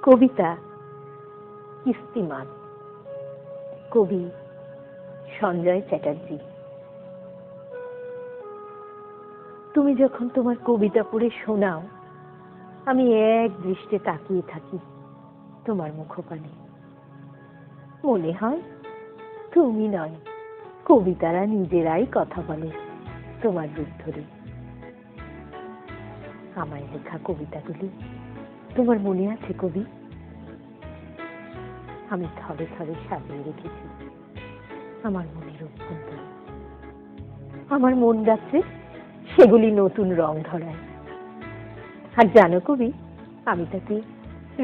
কবিতা কিস্তিমান, কবি সঞ্জয় চ্যাটার্জি। তুমি যখন তোমার কবিতা পড়ে শোনাও, আমি এক দৃষ্টে তাকিয়ে থাকি তোমার মুখপানে। মনে হয় তুমি নয়, কবিতারা নিজেরাই কথা বলে তোমার রূপ ধরে। আমায় লেখা কবিতাগুলি তোমার মনে আছে কবি? আমি থরে থরে সাজিয়ে রেখেছি আমার মনের অভ্যন্তরে। আমার মন যাচ্ছে সেগুলি নতুন রং ধরায়। আর জানো কবি, আমি তাকে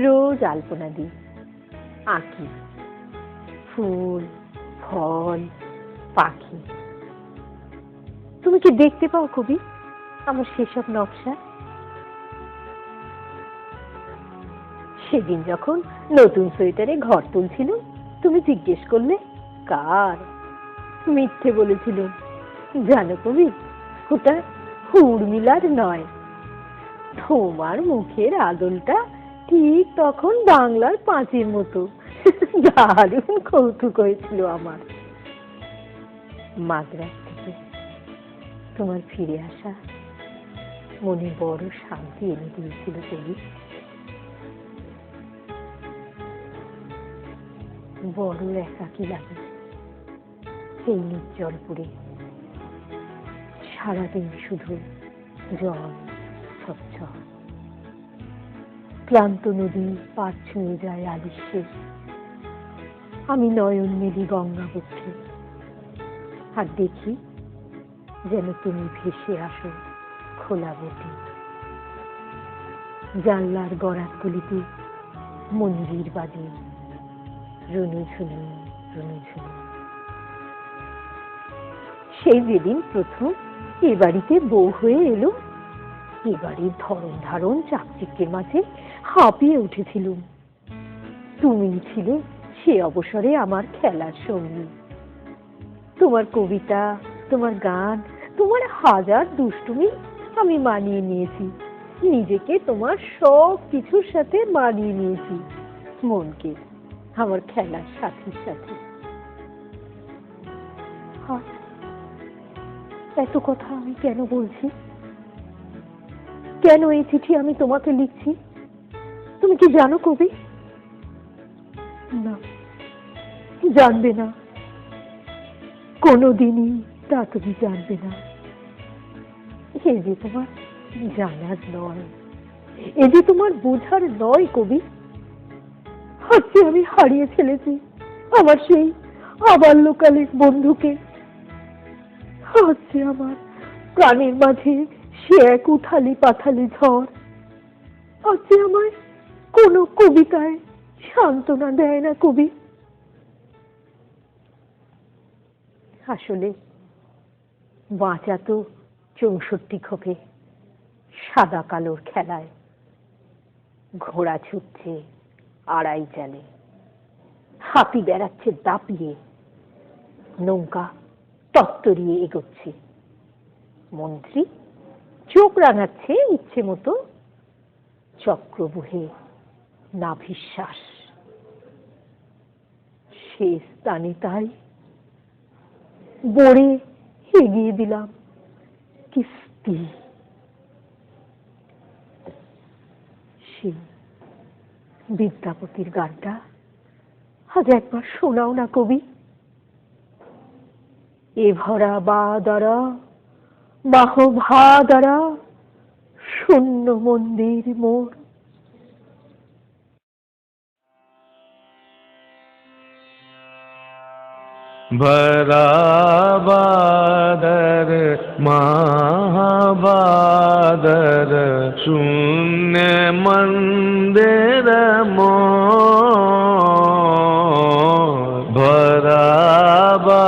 রোজ আলপনা দিই, আঁকি, ফুল, ফল, পাখি। তুমি কি দেখতে পাও কবি আমার সেসব নকশা? সেদিন যখন নতুন সোয়েটারে ঘর তুলছিল, তুমি জিজ্ঞেস করলে কার? মিথ্যে বলেছিল। জানো কবি, ওটা উর্মিলার নয়। তোমার মুখের আদলটা ঠিক তখন বাংলার পাঁচের মতো। দারুণ কৌতুক হয়েছিল আমার। মাদ্রাজ থেকে তোমার ফিরে আসা মনে বড় শান্তি এনে দিয়েছিল কবি। বড় একাকী লাগে এই নির্জনপুরে। সারাদিন শুধু জল স্বচ্ছ, ক্লান্ত নদী পার ছুঁয়ে যায় আলিস্যে। আমি নয়ন মেলি গঙ্গা বক্ষে আর দেখি যেন তুমি ভেসে আসো খোলা বটে। জানলার গড়াতগুলিতে মন্দির বাজে রুনু ঝুনু রুনু ঝুনু। সেই যেদিন প্রথম এ বাড়িতে বউ হয়ে এলো, এ বাড়ির ধরন ধারণ চাকচিক্যের মাঝে হাঁপিয়ে উঠেছিলুম। তুমি ছিলে সে অবসরে আমার খেলার সঙ্গী। তোমার কবিতা, তোমার গান, তোমার হাজার দুষ্টুমি আমি মানিয়ে নিয়েছি। নিজেকে তোমার সব কিছুর সাথে মানিয়ে নিয়েছি, মনকে আমার খেলার সাথীর সাথে। এত কথা আমি কেন বলছি? কেন এই চিঠি আমি তোমাকে লিখছি? তুমি কি জানো কবি? না, জানবে না, কোনোদিনই তা তুমি জানবে না। এ যে তোমার জানার নয়, এ যে তোমার বোঝার নয় কবি। আজকে আমি হারিয়ে ফেলেছি আমার সেই আবাল্যকালের বন্ধুকে। আজকে আমার প্রাণের মাঝে সে এক উথালি পাথালি ঝড়। আজকে আমায় কোনো কবিতায় সান্ত্বনা দেয় না কবি। আসলে বাঁচা তো ৬৪ খোপে সাদা কালোর খেলায়। ঘোড়া ছুটছে আড়াই চালে, হাতি বেড়াচ্ছে দাপিয়ে, নৌকা তত্তরিয়ে এগোচ্ছে, মন্ত্রী চোখ রাঙাচ্ছে ইচ্ছে মতো, চক্রবুহে নাভিশ্বাস। শেষ স্থানে তাই বড়ে এগিয়ে দিলাম কিস্তি। সেই বিদ্যাপতির গানটা আজ একবার শোনাও না কবি। এ ভরা বা দ্বারা বাহ ভা দ্বারা শূন্য মন্দির মোর। भराबादर महाबादर शून्य मंदिर मोर। भराबादर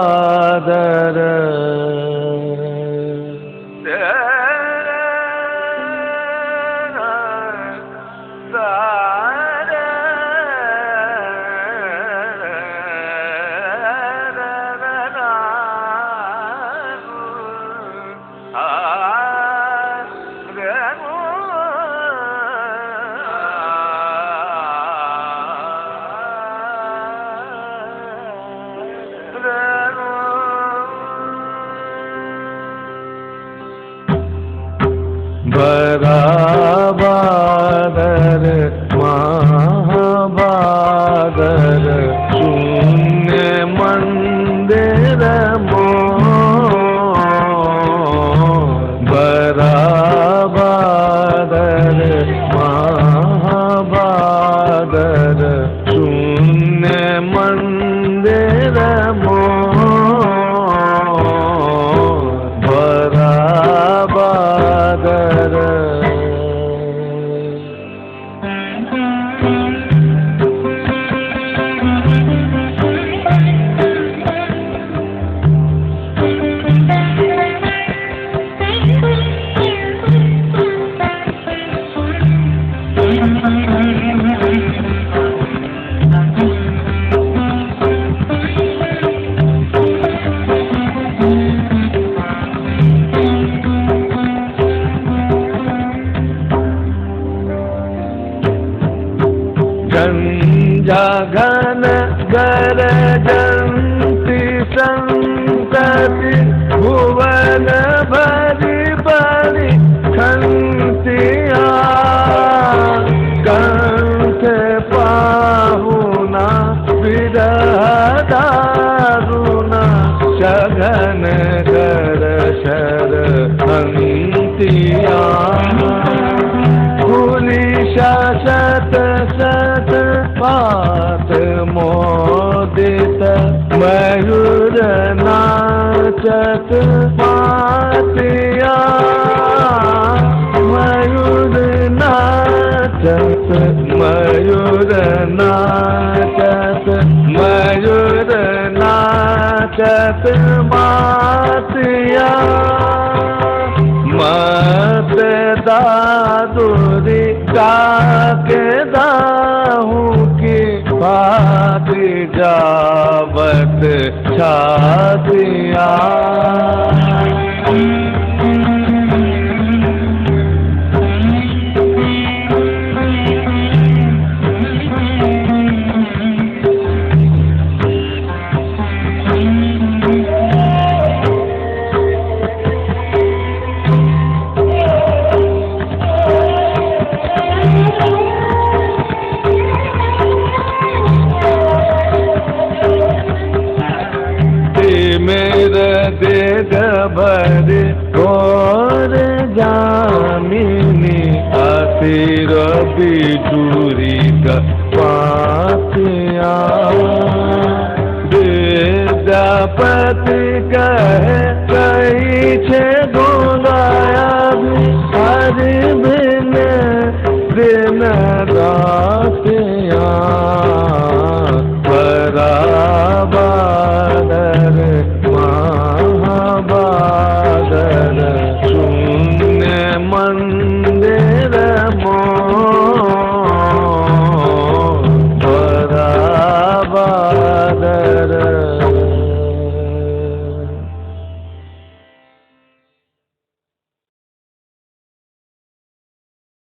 गरजन्ति संतति भुवन भरि भरि खन्तिया कंठ पाहुना विरह दारुना सघन कर शर हंतिया कुलिशा शत शत पात मोदित मयूर नाचत पातिया मयूर नाचत मयूर नाचत मयूर नाचत मातिया मत दादुरी काके दाहू की बात जावत छातिया मेरा देग भर और जामिनी आतिर बिजुरी का पातिया विद्यापति कहे कही छे